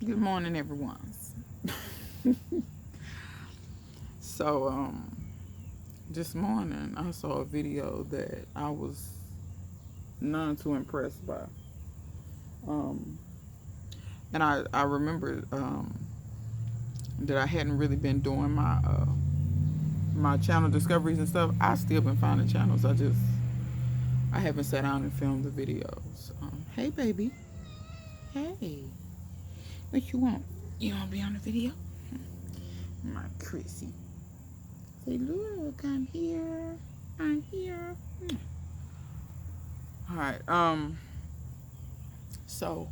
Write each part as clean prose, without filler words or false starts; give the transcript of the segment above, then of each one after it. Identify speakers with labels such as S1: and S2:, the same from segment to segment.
S1: Good morning, everyone. So, this morning I saw a video that I was none too impressed by. Um, and I remember that I hadn't really been doing my channel discoveries and stuff. I still been finding channels. I haven't sat down and filmed the videos. Hey, baby. Hey, what you want? You want to be on the video? My Chrissy. Say, look, I'm here. I'm here. All right. So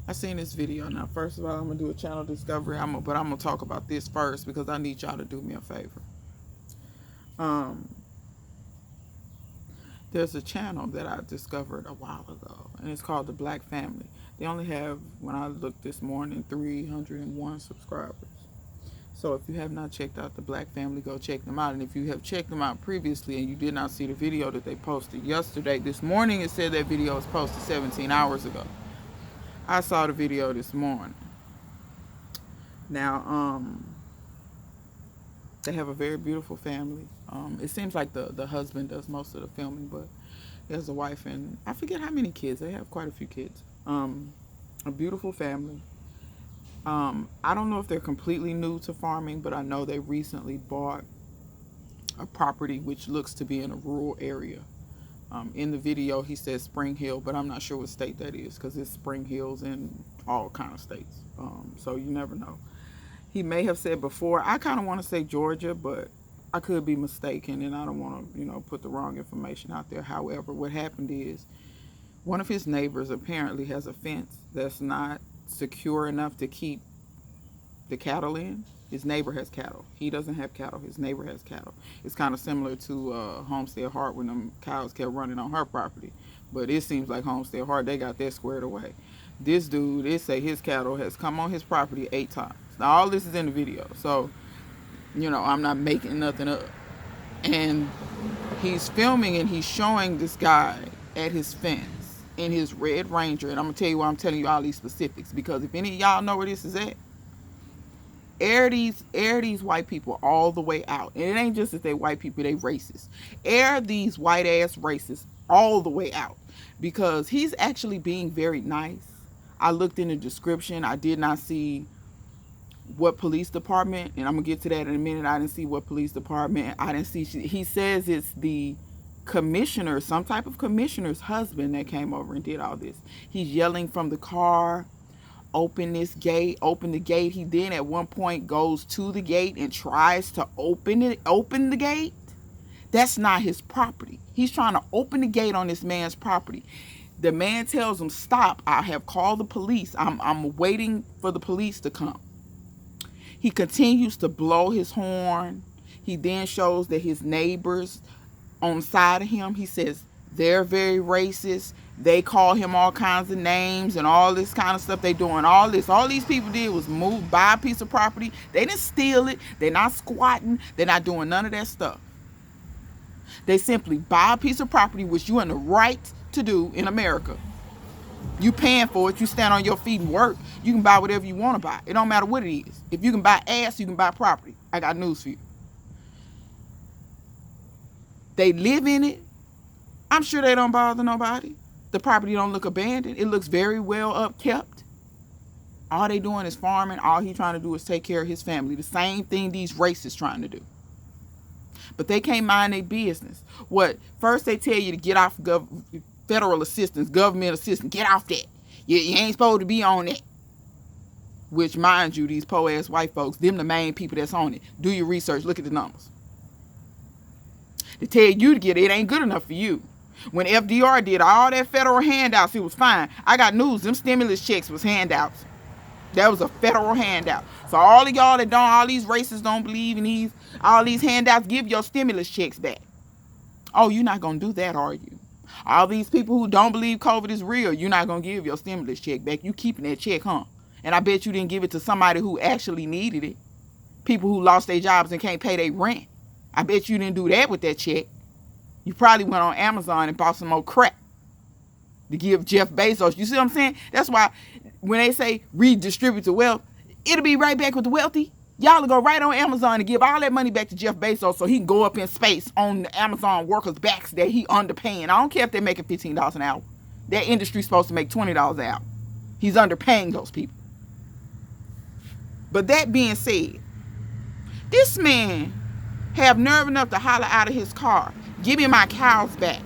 S1: I seen this video. Now, first of all, I'm gonna do a channel discovery. But I'm gonna talk about this first because I need y'all to do me a favor. Um, there's a channel that I discovered a while ago, and it's called the Black Family. They only have, when I looked this morning, 301 subscribers. So if you have not checked out the Black Family, go check them out. And if you have checked them out previously and you did not see the video that they posted yesterday, this morning it said that video was posted 17 hours ago. I saw the video this morning. Now, they have a very beautiful family. It seems like the husband does most of the filming, but he has a wife and I forget how many kids. They have quite a few kids. A beautiful family. I don't know if they're completely new to farming, but I know they recently bought a property which looks to be in a rural area. In the video, he says Spring Hill, but I'm not sure what state that is because it's Spring Hills in all kind of states. So you never know. He may have said before, I kind of want to say Georgia, but I could be mistaken, and I don't want to, put the wrong information out there. However, what happened is one of his neighbors apparently has a fence that's not secure enough to keep the cattle in. His neighbor has cattle. He doesn't have cattle. His neighbor has cattle. It's kind of similar to Homestead Hart when them cows kept running on her property. But it seems like Homestead Hart, they got that squared away. This dude, they say his cattle has come on his property 8 times. Now, all this is in the video. So, I'm not making nothing up. And he's filming and he's showing this guy at his fence in his Red Ranger. And I'm going to tell you why I'm telling you all these specifics. Because if any of y'all know where this is at, air these white people all the way out. And it ain't just that they white people, they racist. Air these white ass racists all the way out. Because he's actually being very nice. I looked in the description. I did not see what police department, and I'm gonna get to that in a minute. I didn't see what police department. I didn't see. He says it's the commissioner, some type of commissioner's husband that came over and did all this. He's yelling from the car, open this gate, open the gate. He then at one point goes to the gate and tries to open the gate. That's not his property. He's trying to open the gate on this man's property. The man tells him, stop, I have called the police. I'm waiting for the police to come. He continues to blow his horn. He then shows that his neighbors on the side of him, he says, they're very racist. They call him all kinds of names and all this kind of stuff. They doing all this. All these people did was buy a piece of property. They didn't steal it. They're not squatting. They're not doing none of that stuff. They simply buy a piece of property, which you have the right to do in America. You paying for it. You stand on your feet and work. You can buy whatever you want to buy. It don't matter what it is. If you can buy ass, you can buy property. I got news for you. They live in it. I'm sure they don't bother nobody. The property don't look abandoned. It looks very well upkept. All they doing is farming. All he trying to do is take care of his family. The same thing these racists trying to do. But they can't mind their business. What? First they tell you to get off federal assistance, government assistance. Get off that. You ain't supposed to be on that. Which, mind you, these po-ass white folks, them the main people that's on it. Do your research. Look at the numbers. They tell you to get it. It ain't good enough for you. When FDR did all that federal handouts, it was fine. I got news. Them stimulus checks was handouts. That was a federal handout. So all of y'all that all these racists don't believe in all these handouts, give your stimulus checks back. Oh, you're not going to do that, are you? All these people who don't believe COVID is real, you're not going to give your stimulus check back. You keeping that check, huh? And I bet you didn't give it to somebody who actually needed it. People who lost their jobs and can't pay their rent. I bet you didn't do that with that check. You probably went on Amazon and bought some more crap. to give Jeff Bezos. You see what I'm saying? That's why when they say redistribute the wealth, it'll be right back with the wealthy. Y'all will go right on Amazon and give all that money back to Jeff Bezos so he can go up in space on the Amazon workers' backs that he underpaying. I don't care if they're making $15 an hour. That industry's supposed to make $20 an hour. He's underpaying those people. But that being said, this man have nerve enough to holler out of his car, give me my cows back,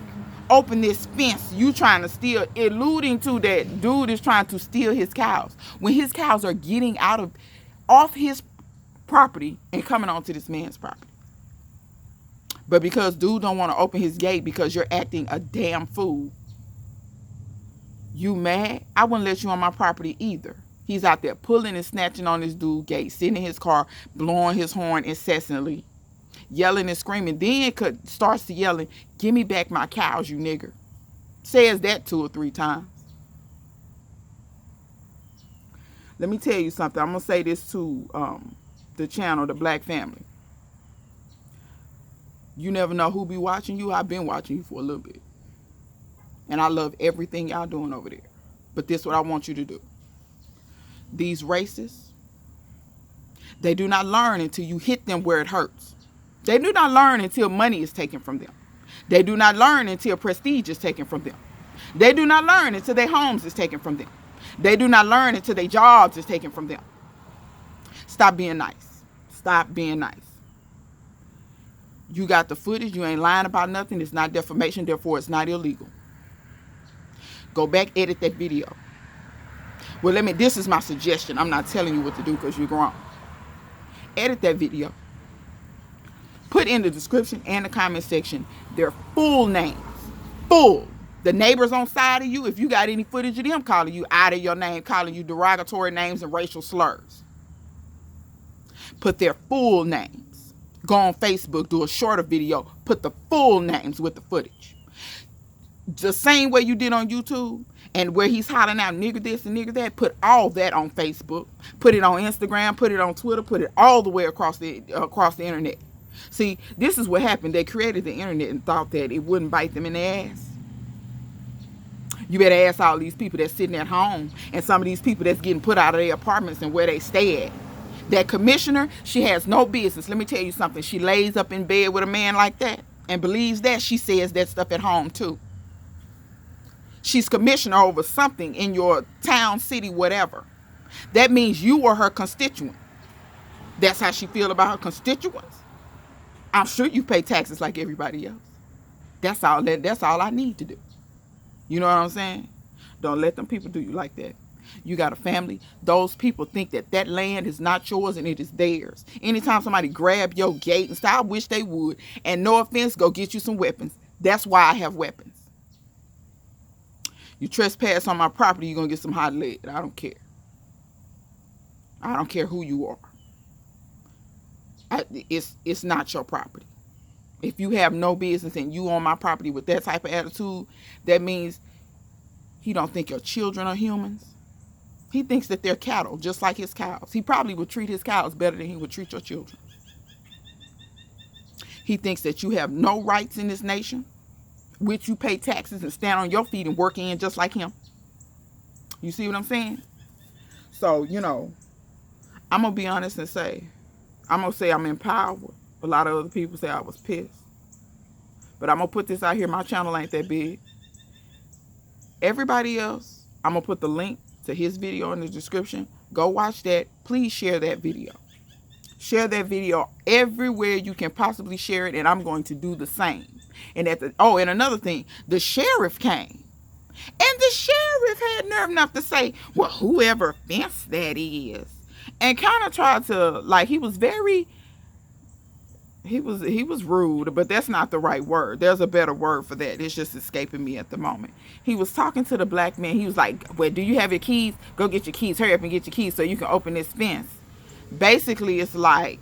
S1: open this fence, you trying to steal, alluding to that dude is trying to steal his cows. When his cows are getting off his property and coming onto this man's property. But because dude don't want to open his gate because you're acting a damn fool, you mad? I wouldn't let you on my property either. He's out there pulling and snatching on this dude's gate, sitting in his car, blowing his horn incessantly, yelling and screaming. Then starts to yelling, give me back my cows, you nigger. Says that 2 or 3 times. Let me tell you something. I'm going to say this to the channel, the Black Family. You never know who be watching you. I've been watching you for a little bit. And I love everything y'all doing over there. But this is what I want you to do. These racists, they do not learn until you hit them where it hurts. They do not learn until money is taken from them. They do not learn until prestige is taken from them. They do not learn until their homes is taken from them. They do not learn until their jobs is taken from them. Stop being nice. Stop being nice. You got the footage. You ain't lying about nothing. It's not defamation. Therefore, it's not illegal. Go back, edit that video. Well, this is my suggestion. I'm not telling you what to do because you're grown. Edit that video. Put in the description and the comment section their full names. Full. The neighbors on side of you, if you got any footage of them calling you out of your name, calling you derogatory names and racial slurs. Put their full names. Go on Facebook, do a shorter video. Put the full names with the footage. The same way you did on YouTube and where he's hollering out nigger this and nigger that, put all that on Facebook. Put it on Instagram, put it on Twitter, put it all the way across the internet. See, this is what happened. They created the internet and thought that it wouldn't bite them in the ass. You better ask all these people that's sitting at home and some of these people that's getting put out of their apartments and where they stay at. That commissioner, she has no business. Let me tell you something. She lays up in bed with a man like that and believes that. She says that stuff at home too. She's commissioner over something in your town, city, whatever. That means you are her constituent. That's how she feel about her constituents. I'm sure you pay taxes like everybody else. That's all I need to do. You know what I'm saying? Don't let them people do you like that. You got a family. Those people think that land is not yours and it is theirs. Anytime somebody grab your gate and stuff, I wish they would. And no offense, go get you some weapons. That's why I have weapons. You trespass on my property, you're going to get some hot lead. I don't care. I don't care who you are. It's not your property. If you have no business and you on my property with that type of attitude, that means he don't think your children are humans. He thinks that they're cattle, just like his cows. He probably would treat his cows better than he would treat your children. He thinks that you have no rights in this nation, which you pay taxes and stand on your feet and work in just like him. You see what I'm saying? So, I'm going to be honest and say, I'm going to say I'm empowered. A lot of other people say I was pissed. But I'm going to put this out here. My channel ain't that big. Everybody else, I'm going to put the link to his video in the description. Go watch that. Please share that video. Share that video everywhere you can possibly share it. And I'm going to do the same. And and another thing, the sheriff came. And the sheriff had nerve enough to say, well, whoever fence that is. And kind of tried to, he was very... He was rude, but that's not the right word. There's a better word for that. It's just escaping me at the moment. He was talking to the black man. He was like, well, do you have your keys? Go get your keys. Hurry up and get your keys so you can open this fence. Basically, it's like,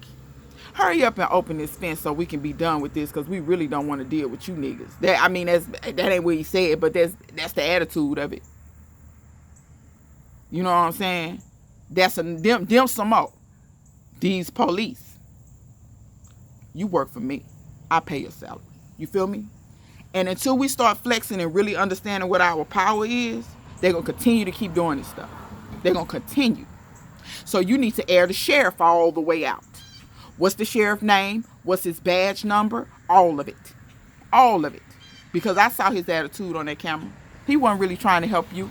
S1: hurry up and open this fence so we can be done with this because we really don't want to deal with you niggas. That ain't what he said, but that's the attitude of it. You know what I'm saying? That's them some more. These police. You work for me. I pay your salary. You feel me? And until we start flexing and really understanding what our power is, they're going to continue to keep doing this stuff. They're going to continue. So you need to air the sheriff all the way out. What's the sheriff name? What's his badge number? All of it. All of it. Because I saw his attitude on that camera. He wasn't really trying to help you.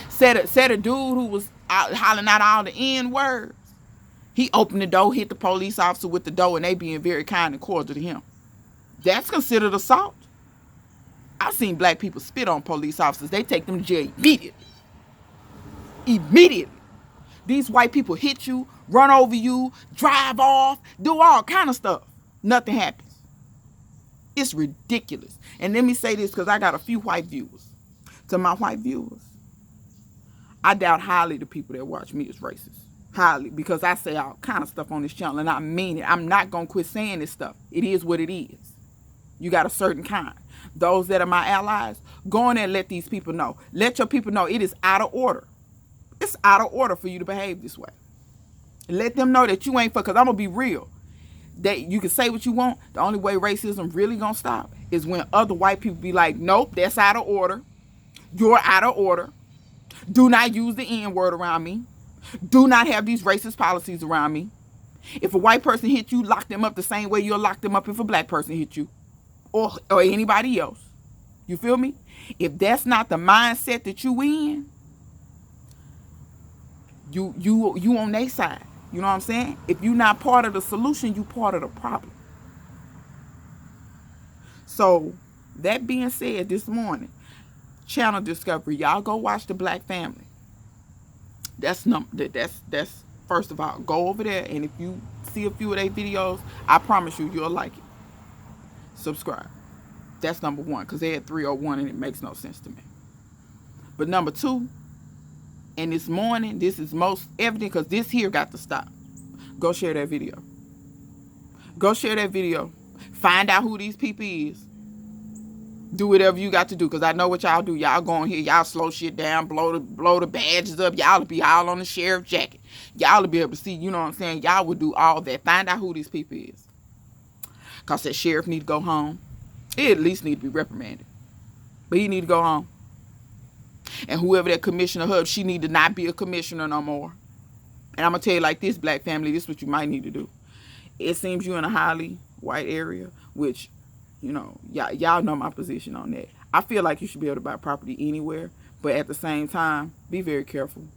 S1: Said a dude who was out hollering out all the N words. He opened the door, hit the police officer with the door, and they being very kind and cordial to him. That's considered assault. I've seen black people spit on police officers. They take them to jail immediately. Immediately. These white people hit you, run over you, drive off, do all kind of stuff. Nothing happens. It's ridiculous. And let me say this because I got a few white viewers. To my white viewers, I doubt highly the people that watch me is racist. Highly. Because I say all kind of stuff on this channel and I mean it. I'm not going to quit saying this stuff. It is what it is. You got a certain kind. Those that are my allies, go in there and let these people know. Let your people know it is out of order. It's out of order for you to behave this way. Let them know that you ain't because I'm going to be real. That you can say what you want. The only way racism really going to stop is when other white people be like, nope, that's out of order. You're out of order. Do not use the N word around me. Do not have these racist policies around me. If a white person hit you, lock them up the same way you'll lock them up if a black person hit you. Or anybody else. You feel me? If that's not the mindset that you in, you on their side. You know what I'm saying? If you're not part of the solution, you part of the problem. So, that being said, this morning, Channel Discovery, y'all go watch The Black Family. That's first of all, go over there, and if you see a few of their videos, I promise you'll like it. Subscribe. That's number one, because they had 301 and it makes no sense to me. But number two, and this morning, this is most evident because this here got to stop. Go share that video. Go share that video. Find out who these people is. Do whatever you got to do because I know what y'all do. Y'all go on here. Y'all slow shit down. Blow the badges up. Y'all will be all on the sheriff jacket. Y'all will be able to see, you know what I'm saying? Y'all will do all that. Find out who these people is. Because that sheriff need to go home. He at least need to be reprimanded. But he need to go home. And whoever that commissioner hub, she need to not be a commissioner no more. And I'm going to tell you like this, black family, this is what you might need to do. It seems you're in a highly white area, which, you know, y'all know my position on that. I feel like you should be able to buy property anywhere. But at the same time, be very careful.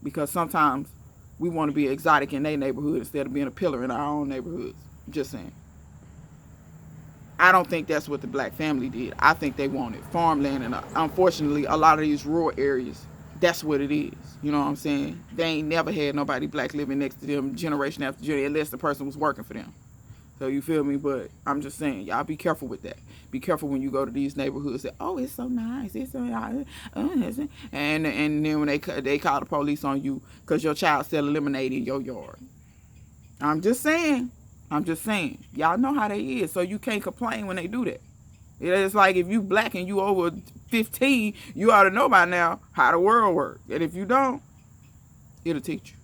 S1: Because sometimes we want to be exotic in their neighborhood instead of being a pillar in our own neighborhoods. Just saying. I don't think that's what the black family did. I think they wanted farmland, and unfortunately, a lot of these rural areas, that's what it is. You know what I'm saying? They ain't never had nobody black living next to them generation after generation, unless the person was working for them. So you feel me? But I'm just saying, y'all be careful with that. Be careful when you go to these neighborhoods. That, oh, it's so nice. It's so nice. And then when they call the police on you because your child sell lemonade in your yard. I'm just saying. Y'all know how they is, so you can't complain when they do that. It's like if you black and you over 15, you ought to know by now how the world works. And if you don't, it'll teach you.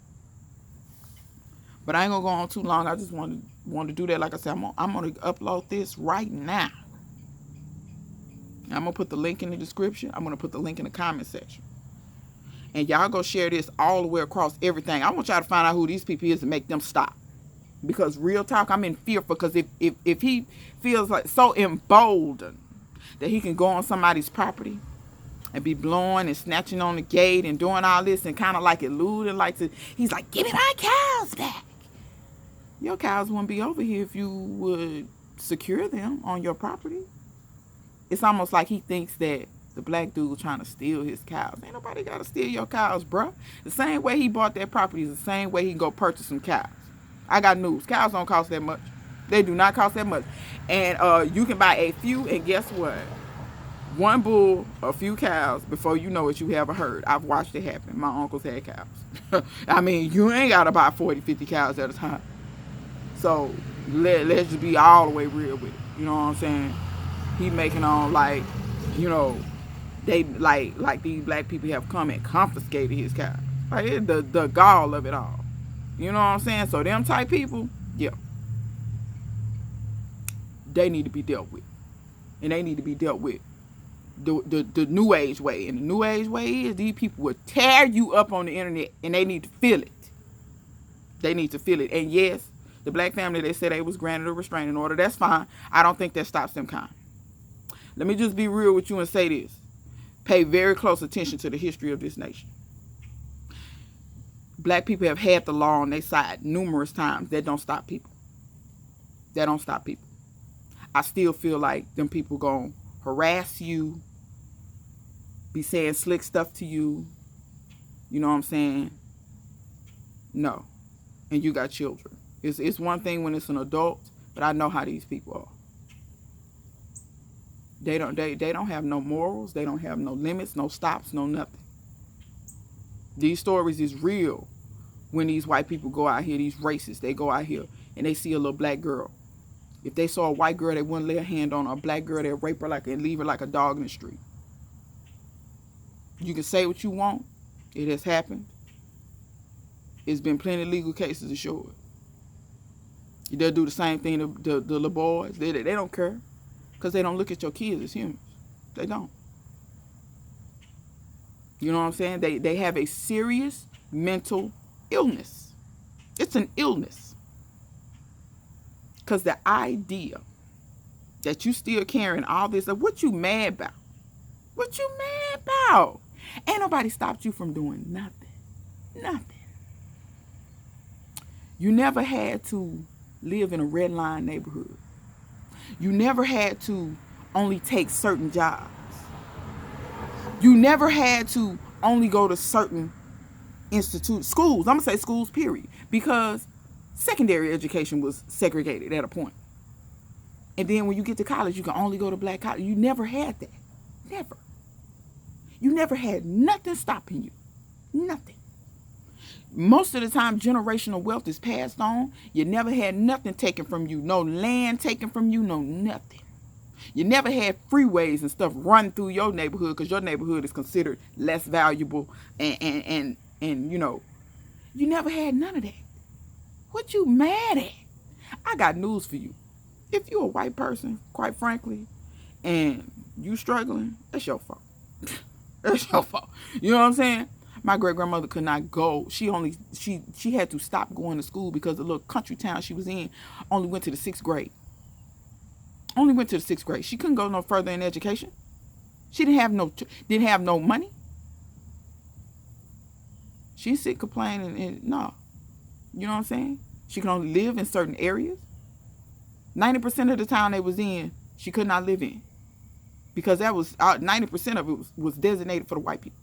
S1: But I ain't gonna go on too long. I just want to do that. Like I said, I'm gonna upload this right now. I'm gonna put the link in the description. I'm gonna put the link in the comment section. And y'all go share this all the way across everything. I want y'all to find out who these people is and make them stop. Because real talk, I'm in fear because if he feels like so emboldened that he can go on somebody's property and be blowing and snatching on the gate and doing all this and kind of like eluding, he's like, give me my cows back. Your cows wouldn't be over here if you would secure them on your property. It's almost like he thinks that the black dude trying to steal his cows. Ain't nobody got to steal your cows, bruh. The same way he bought that property is the same way he can go purchase some cows. I got news. Cows don't cost that much. They do not cost that much. And you can buy a few, and guess what? One bull, a few cows, before you know it, you have a herd. I've watched it happen. My uncles had cows. I mean, you ain't got to buy 40, 50 cows at a time. So, let's just be all the way real with it. You know what I'm saying? He making on like, you know, they like these black people have come and confiscated his cows. Like, the gall of it all. You know what I'm saying? So them type people, yeah, they need to be dealt with. and they need to be dealt with the new age way. And the new age way is these people will tear you up on the internet, and they need to feel it. They need to feel it. And yes, the black family, they said they was granted a restraining order. That's fine. I don't think that stops them kind. Let me just be real with you and say this. Pay very close attention to the history of this nation. Black people have had the law on their side numerous times. That don't stop people. That don't stop people. I still feel like them people gonna harass you, be saying slick stuff to you. You know what I'm saying? No. And you got children. It's one thing when it's an adult, but I know how these people are. They don't have no morals. They don't have no limits, no stops, no nothing. These stories is real. When these white people go out here, these racists, they go out here and they see a little black girl. If they saw a white girl, they wouldn't lay a hand on her. A black girl, they'd rape her and leave her like a dog in the street. You can say what you want. It has happened. It's been plenty of legal cases to show it. They'll do the same thing to the little boys. They don't care. Because they don't look at your kids as humans. They don't. You know what I'm saying? They have a serious mental illness. It's an illness. Because the idea that you still carrying all this, like, what you mad about? What you mad about? Ain't nobody stopped you from doing nothing. Nothing. You never had to live in a red line neighborhood. You never had to only take certain jobs. You never had to only go to certain institutes, schools. I'm going to say schools, period. Because secondary education was segregated at a point. And then when you get to college, you can only go to black college. You never had that. Never. You never had nothing stopping you. Nothing. Most of the time, generational wealth is passed on. You never had nothing taken from you. No land taken from you. No nothing. You never had freeways and stuff run through your neighborhood because your neighborhood is considered less valuable. And you know, you never had none of that. What you mad at? I got news for you. If you're a white person, quite frankly, and you struggling, that's your fault. That's your fault. You know what I'm saying? My great-grandmother could not go. She had to stop going to school because the little country town she was in only went to the 6th grade. Only went to the 6th grade. She couldn't go no further in education. She didn't have no money. She sit complaining and no. You know what I'm saying? She could only live in certain areas. 90% of the town they was in, she could not live in. Because that was 90% of it was designated for the white people.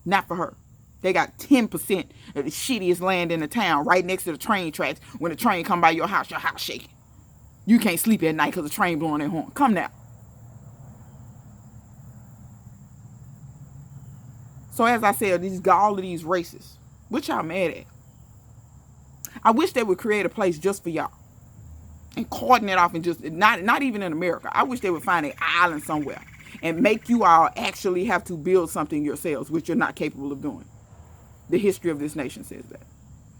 S1: Not for her. They got 10% of the shittiest land in the town right next to the train tracks. When the train come by your house shaking. You can't sleep at night because the train blowing their horn. Come now. So as I said, all of these races, what y'all mad at? I wish they would create a place just for y'all. And cordon it off and just, not even in America. I wish they would find an island somewhere. And make you all actually have to build something yourselves, which you're not capable of doing. The history of this nation says that.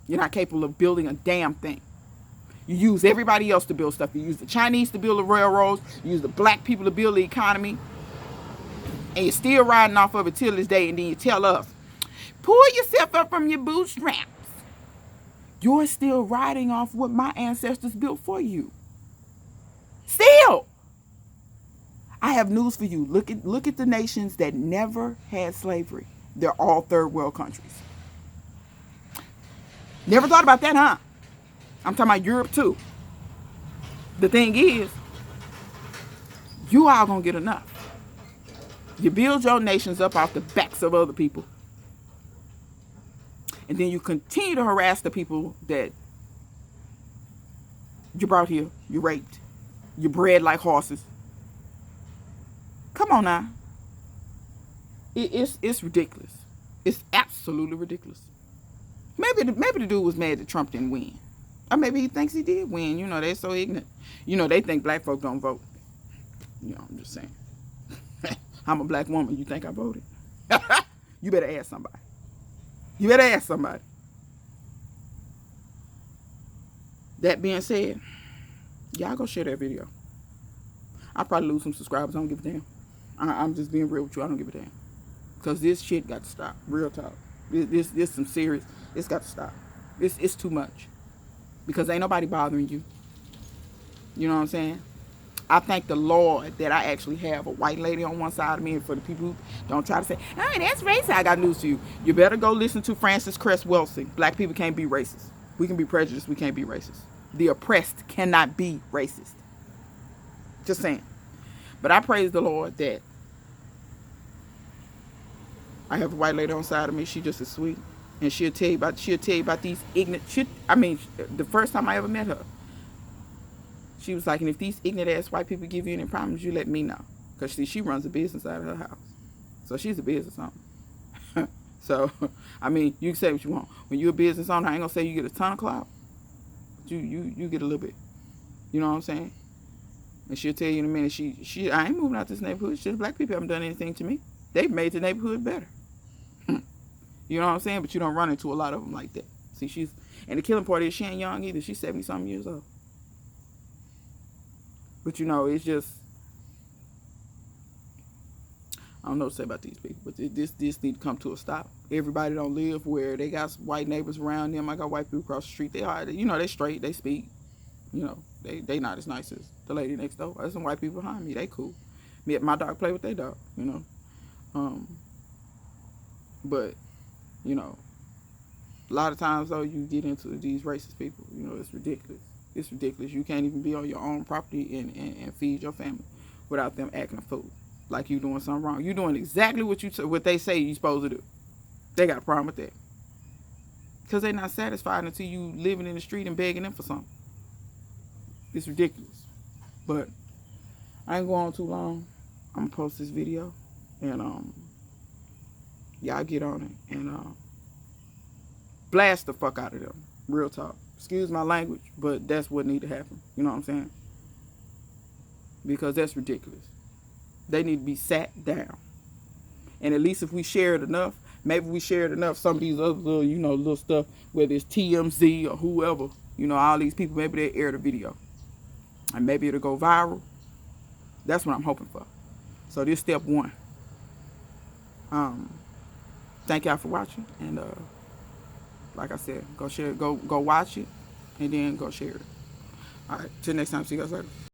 S1: You're not capable of building a damn thing. You use everybody else to build stuff. You use the Chinese to build the railroads. You use the black people to build the economy. And you're still riding off of it till this day. And then you tell us, pull yourself up from your bootstraps. You're still riding off what my ancestors built for you. Still. I have news for you. Look at the nations that never had slavery. They're all third world countries. Never thought about that, huh? I'm talking about Europe too. The thing is, you all gonna get enough. You build your nations up off the backs of other people. And then you continue to harass the people that you brought here, you raped, you bred like horses. Come on now. It's ridiculous. It's absolutely ridiculous. Maybe the dude was mad that Trump didn't win. Or maybe he thinks he did win. You know, they're so ignorant. You know, they think black folk don't vote. You know, I'm just saying. I'm a black woman. You think I voted? You better ask somebody. You better ask somebody. That being said, y'all go share that video. I probably lose some subscribers. I don't give a damn. I'm just being real with you. I don't give a damn. Because this shit got to stop. Real talk. This some serious. It's got to stop. It's too much. Because ain't nobody bothering you. You know what I'm saying? I thank the Lord that I actually have a white lady on one side of me. And for the people who don't try to say, oh, that's racist, I got news to you. You better go listen to Frances Cress Welsing. Black people can't be racist. We can be prejudiced. We can't be racist. The oppressed cannot be racist. Just saying. But I praise the Lord that I have a white lady on the side of me. She just as sweet. And she'll tell you about these ignorant shit. I mean, the first time I ever met her, she was like, and if these ignorant ass white people give you any problems, you let me know. Because she runs a business out of her house. So she's a business owner. So, I mean, you can say what you want. When you're a business owner, I ain't going to say you get a ton of clout. But you get a little bit. You know what I'm saying? And she'll tell you in a minute, I ain't moving out this neighborhood. It's just black people haven't done anything to me. They've made the neighborhood better. You know what I'm saying? But you don't run into a lot of them like that. See, and the killing part is she ain't young either. She's 70-something years old. But you know, it's just, I don't know what to say about these people, but this need to come to a stop. Everybody don't live where they got white neighbors around them. I got white people across the street. They are, you know, they straight, they speak. You know, they not as nice as the lady next door. There's some white people behind me. They cool. My dog play with their dog, you know. But, you know, a lot of times though, you get into these racist people. You know, it's ridiculous. It's ridiculous. You can't even be on your own property and feed your family without them acting a fool. Like you doing something wrong. You doing exactly what they say you're supposed to do. They got a problem with that. Because they're not satisfied until you living in the street and begging them for something. It's ridiculous. But I ain't going on too long. I'm going to post this video. And y'all get on it. And blast the fuck out of them. Real talk. Excuse my language, but that's what need to happen. You know what I'm saying? Because that's ridiculous. They need to be sat down. And at least if we share it enough, maybe we shared enough some of these other little, you know, little stuff, whether it's TMZ or whoever, you know, all these people, maybe they air the video. And maybe it'll go viral. That's what I'm hoping for. So this step one. Thank y'all for watching. And like I said, go share it, go watch it, and then go share it. All right, till next time. See you guys later.